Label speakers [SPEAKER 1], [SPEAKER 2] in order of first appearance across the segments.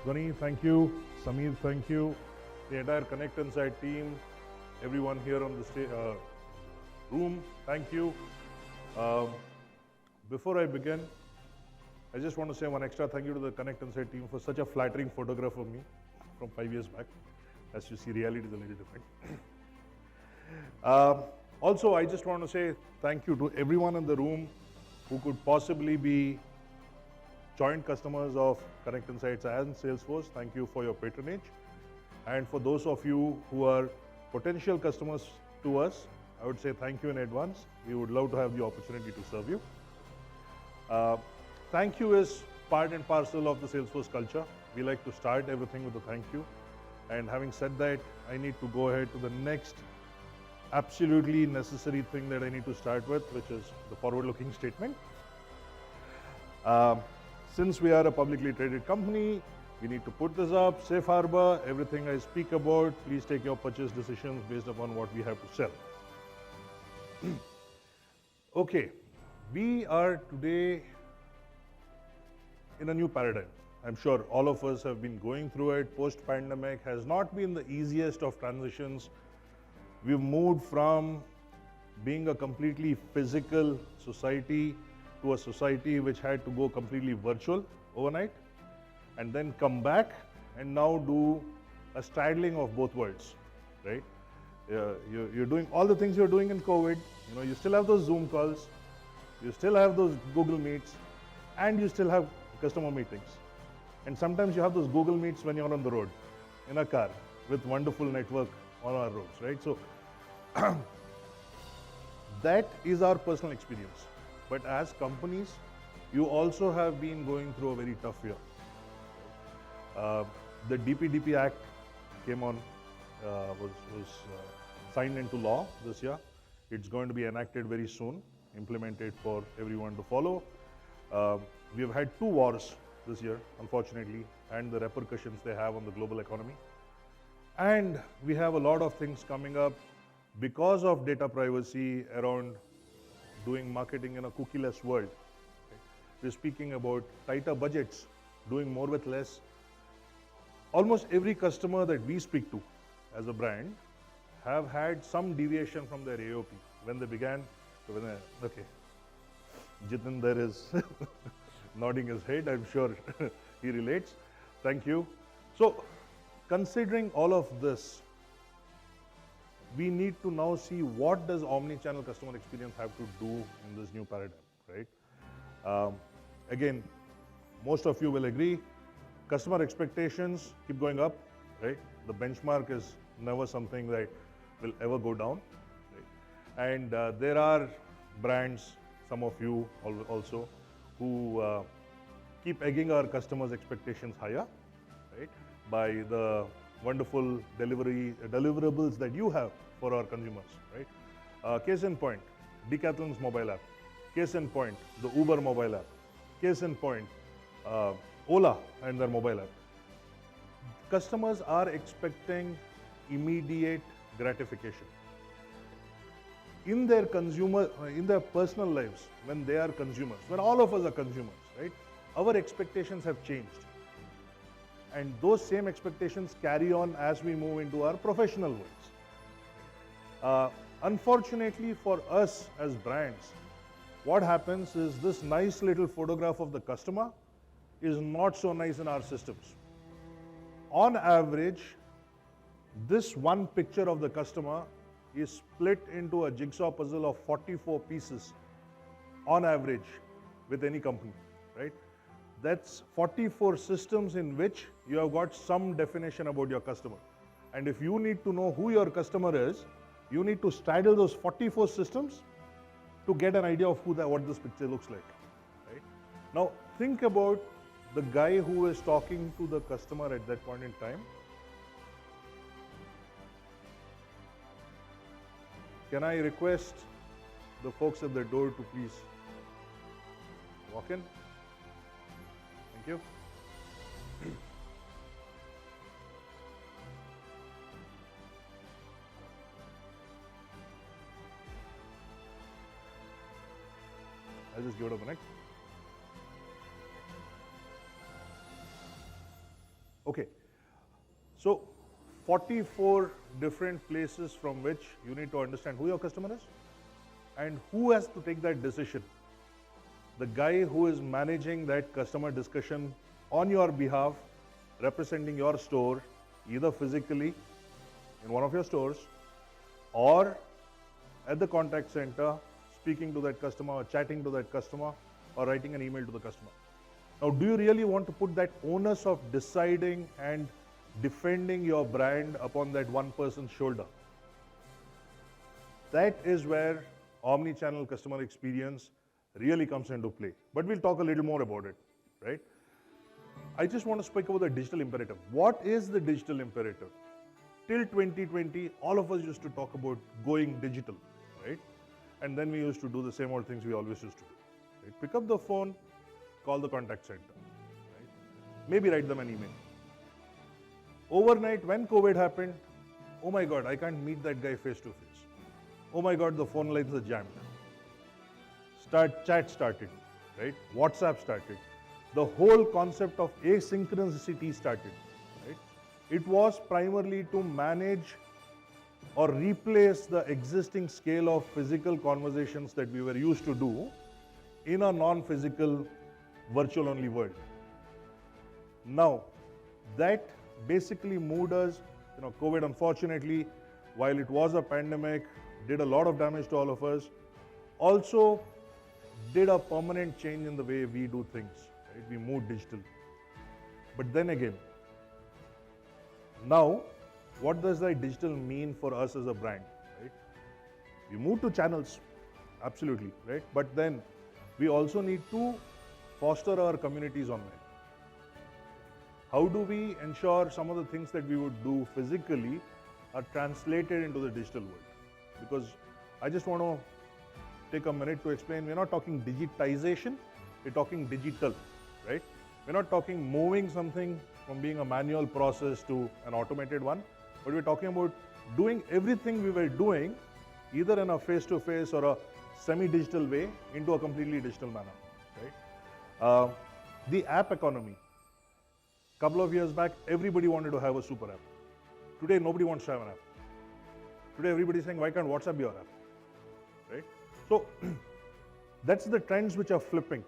[SPEAKER 1] Dhwani, thank you. Sameer, thank you. The entire Konnect Inside team, everyone here on the room, thank you. Um, Before I begin, I just want to say one extra thank you to the Konnect Inside team for such a flattering photograph of me from 5 years back. As you see, reality is a little different. Also, I just want to say thank you to everyone in the room who could possibly be joint customers of Konnect Insights and Salesforce. Thank you for your patronage. And for those of you who are potential customers to us, I would say thank you in advance. We would love to have the opportunity to serve you. Thank you is part and parcel of the Salesforce culture. We like to start everything with a thank you. And having said that, I need to go ahead to the next absolutely necessary thing that I need to start with, which is the forward-looking statement. Since we are a publicly traded company, we need to put this up, safe harbor, everything I speak about, please take your purchase decisions based upon what we have to sell. Okay, we are today in a new paradigm. I'm sure all of us have been going through it. Post-pandemic has not been the easiest of transitions. We've moved from being a completely physical society to a society which had to go completely virtual overnight and then come back and now do a straddling of both worlds, right? You're doing all the things you're doing in COVID. You still have those Zoom calls, you still have those Google Meets, and you still have customer meetings. And sometimes you have those Google Meets when you're on the road, in a car, with wonderful network on our roads, right? So that is our personal experience. But as companies, you also have been going through a very tough year. The DPDP Act came on, was signed into law this year. It's going to be enacted very soon, implemented for everyone to follow. We have had 2 wars this year, unfortunately, and the repercussions they have on the global economy. And we have a lot of things coming up because of data privacy around doing marketing in a cookieless world. Right? We're speaking about tighter budgets, doing more with less. Almost every customer that we speak to as a brand have had some deviation from their AOP when they began. Okay, Jitinder is nodding his head, I'm sure he relates. Thank you. So, considering all of this, we need to now see what does omni-channel customer experience have to do in this new paradigm, right? Again, most of you will agree, customer expectations keep going up, right? The benchmark is never something that will ever go down, right? And there are brands, some of you also, who keep egging our customers' expectations higher, right? By the wonderful deliverables that you have for our consumers, right? Case in point, Decathlon's mobile app. Case in point, the Uber mobile app. Case in point, Ola and their mobile app. Customers are expecting immediate gratification. In their personal lives, when they are consumers, when all of us are consumers, right? Our expectations have changed. And those same expectations carry on as we move into our professional worlds. Unfortunately for us as brands, what happens is this nice little photograph of the customer is not so nice in our systems. On average, this one picture of the customer is split into a jigsaw puzzle of 44 pieces on average with any company, right? That's 44 systems in which you have got some definition about your customer. And if you need to know who your customer is, you need to straddle those 44 systems to get an idea of what this picture looks like, right? Now, think about the guy who is talking to the customer at that point in time. Can I request the folks at the door to please walk in? Thank you. I'll just give it a minute. Okay, so 44 different places from which you need to understand who your customer is and who has to take that decision. The guy who is managing that customer discussion on your behalf, representing your store, either physically in one of your stores or at the contact center, speaking to that customer or chatting to that customer or writing an email to the customer. Now, do you really want to put that onus of deciding and defending your brand upon that one person's shoulder? That is where omni-channel customer experience really comes into play. But we'll talk a little more about it, right? I just want to speak about the digital imperative. What is the digital imperative? Till 2020, all of us used to talk about going digital, right? And then we used to do the same old things we always used to do. Right? Pick up the phone, call the contact center, right? Maybe write them an email. Overnight, when COVID happened, oh my God, I can't meet that guy face to face. Oh my God, the phone lines are jammed. Chat started, right? WhatsApp started. The whole concept of asynchronicity started, right? It was primarily to manage or replace the existing scale of physical conversations that we were used to do in a non-physical, virtual-only world. Now, that basically moved us, COVID unfortunately, while it was a pandemic, did a lot of damage to all of us, also did a permanent change in the way we do things, right? We moved digital. But then again, now, what does that digital mean for us as a brand, right? We move to channels, absolutely, right? But then we also need to foster our communities online. How do we ensure some of the things that we would do physically are translated into the digital world? Because I just want to take a minute to explain, we're not talking digitization, we're talking digital, right? We're not talking moving something from being a manual process to an automated one, but we're talking about doing everything we were doing either in a face-to-face or a semi-digital way into a completely digital manner, right? The app economy. Couple of years back, everybody wanted to have a super app. Today, nobody wants to have an app. Today, everybody's saying, why can't WhatsApp be your app, right? So, that's the trends which are flipping.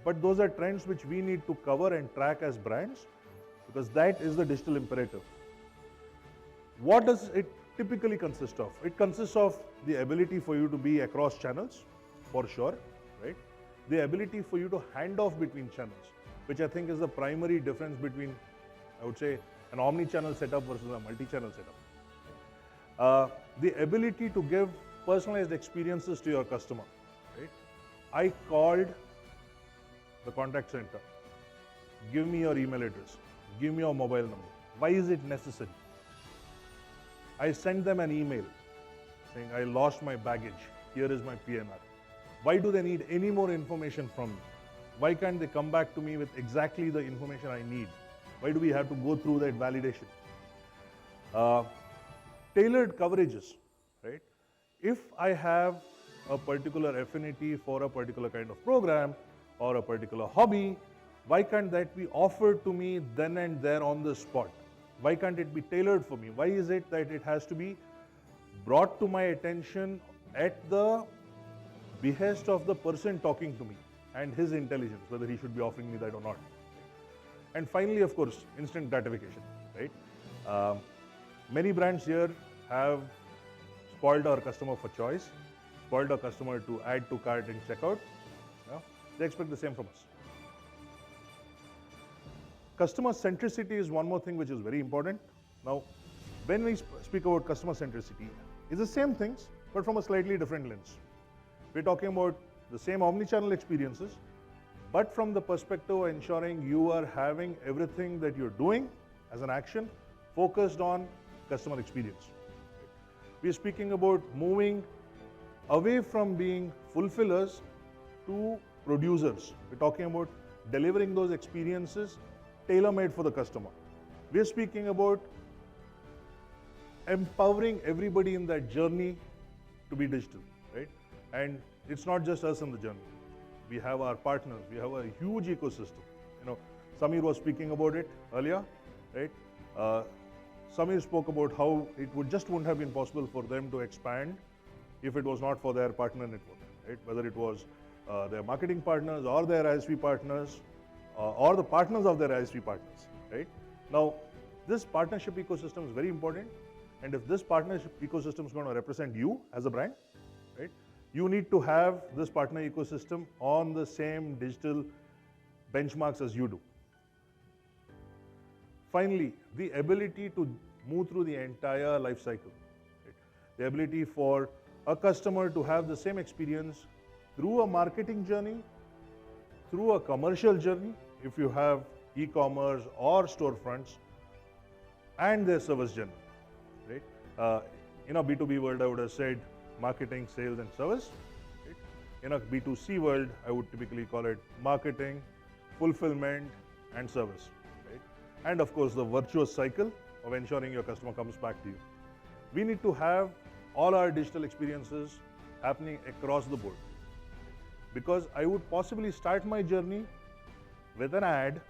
[SPEAKER 1] But those are trends which we need to cover and track as brands because that is the digital imperative. What does it typically consist of? It consists of the ability for you to be across channels, for sure, right? The ability for you to hand off between channels, which I think is the primary difference between, I would say, an omni-channel setup versus a multi-channel setup. The ability to give personalized experiences to your customer, right? I called the contact center. Give me your email address. Give me your mobile number. Why is it necessary? I sent them an email saying, I lost my baggage. Here is my PNR. Why do they need any more information from me? Why can't they come back to me with exactly the information I need? Why do we have to go through that validation? Tailored coverages, right? If I have a particular affinity for a particular kind of program or a particular hobby, why can't that be offered to me then and there on the spot? Why can't it be tailored for me? Why is it that it has to be brought to my attention at the behest of the person talking to me and his intelligence, whether he should be offering me that or not? And finally, of course, instant gratification, right? Many brands here have spoiled our customer for choice, spoiled our customer to add to cart and checkout. Yeah? They expect the same from us. Customer centricity is one more thing which is very important. Now, when we speak about customer centricity, it's the same things, but from a slightly different lens. We're talking about the same omni-channel experiences, but from the perspective of ensuring you are having everything that you're doing as an action focused on customer experience. We're speaking about moving away from being fulfillers to producers. We're talking about delivering those experiences tailor-made for the customer. We're speaking about empowering everybody in that journey to be digital, right? And it's not just us in the journey. We have our partners. We have a huge ecosystem. Samir was speaking about it earlier. right? Samir spoke about how it wouldn't have been possible for them to expand if it was not for their partner network, right? Whether it was their marketing partners or their ISV partners or the partners of their ISV partners, right? Now, this partnership ecosystem is very important, and if this partnership ecosystem is going to represent you as a brand, right, you need to have this partner ecosystem on the same digital benchmarks as you do. Finally, the ability to move through the entire life cycle, right? The ability for a customer to have the same experience through a marketing journey, through a commercial journey, if you have e-commerce or storefronts, and their service journey, right? In a B2B world, I would have said marketing, sales, and service. Right? In a B2C world, I would typically call it marketing, fulfillment, and service. Right? And of course, the virtuous cycle of ensuring your customer comes back to you. We need to have all our digital experiences happening across the board, because I would possibly start my journey with an ad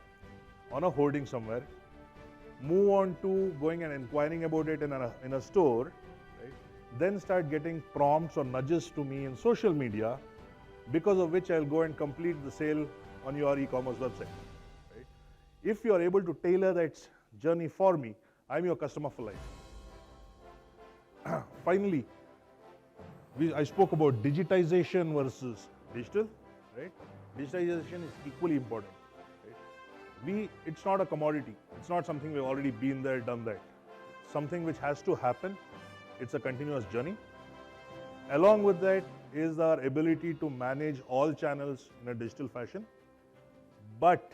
[SPEAKER 1] on a hoarding somewhere, move on to going and inquiring about it in a store, right? Then start getting prompts or nudges to me in social media, because of which I'll go and complete the sale on your e-commerce website. Right? If you are able to tailor that journey for me, I'm your customer for life. Finally, I spoke about digitization versus digital, right? Digitization is equally important. Right? It's not a commodity. It's not something we've already been there, done that. Something which has to happen. It's a continuous journey. Along with that is our ability to manage all channels in a digital fashion, but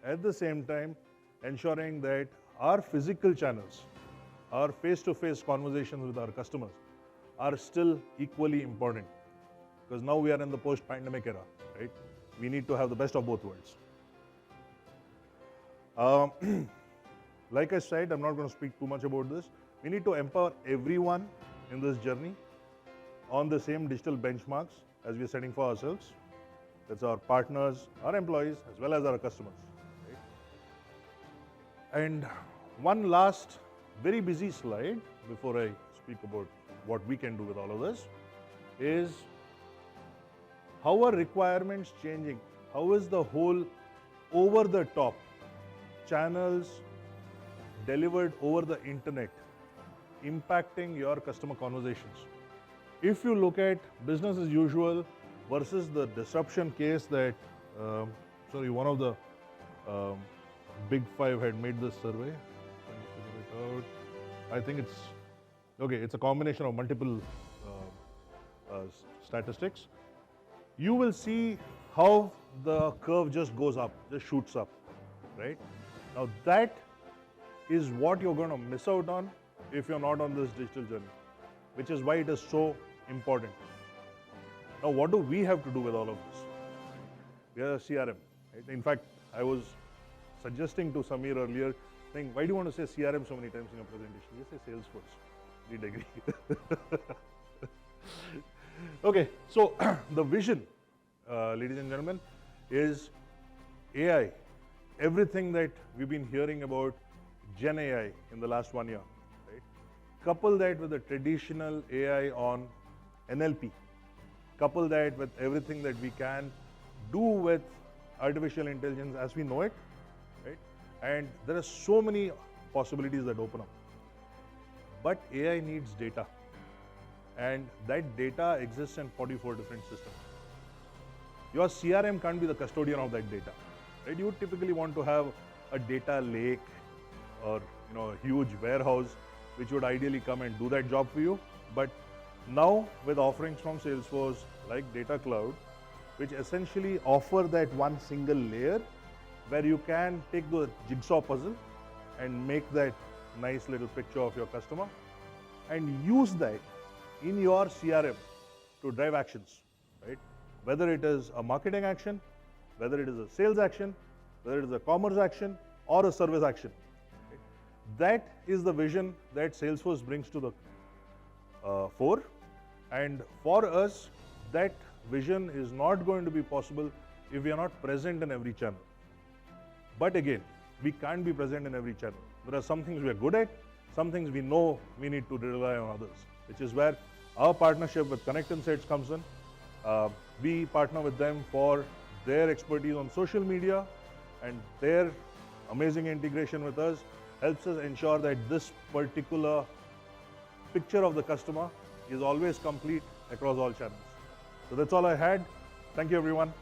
[SPEAKER 1] at the same time ensuring that our physical channels, our face-to-face conversations with our customers are still equally important, because now we are in the post-pandemic era, right? We need to have the best of both worlds. Like I said, I'm not going to speak too much about this. We need to empower everyone in this journey on the same digital benchmarks as we are setting for ourselves. That's our partners, our employees, as well as our customers. Right? And one last very busy slide before I speak about what we can do with all of this is how are requirements changing? How is the whole over-the-top channels delivered over the internet impacting your customer conversations? If you look at business as usual versus the disruption case that, one of the big five had made this survey. Trying to figure it out. I think it's a combination of multiple statistics. You will see how the curve just goes up, just shoots up, right? Now that is what you're going to miss out on if you're not on this digital journey, which is why it is so important. Now, what do we have to do with all of this? We are a CRM. Right? In fact, I was suggesting to Samir earlier, saying, why do you want to say CRM so many times in your presentation? You say Salesforce. We'd agree. Okay, so the vision, ladies and gentlemen, is AI. Everything that we've been hearing about Gen AI in the last 1 year, right? Couple that with the traditional AI on NLP. Couple that with everything that we can do with artificial intelligence as we know it, right? And there are so many possibilities that open up. But AI needs data, and that data exists in 44 different systems. Your CRM can't be the custodian of that data, right? You would typically want to have a data lake or a huge warehouse which would ideally come and do that job for you. But now with offerings from Salesforce like Data Cloud, which essentially offer that one single layer where you can take the jigsaw puzzle and make that nice little picture of your customer and use that in your CRM to drive actions, right? Whether it is a marketing action, whether it is a sales action, whether it is a commerce action or a service action. Right? That is the vision that Salesforce brings to the fore. And for us, that vision is not going to be possible if we are not present in every channel. But again, we can't be present in every channel. There are some things we are good at, some things we know we need to rely on others, which is where our partnership with Konnect Insights comes in. We partner with them for their expertise on social media, and their amazing integration with us helps us ensure that this particular picture of the customer is always complete across all channels. So that's all I had. Thank you, everyone.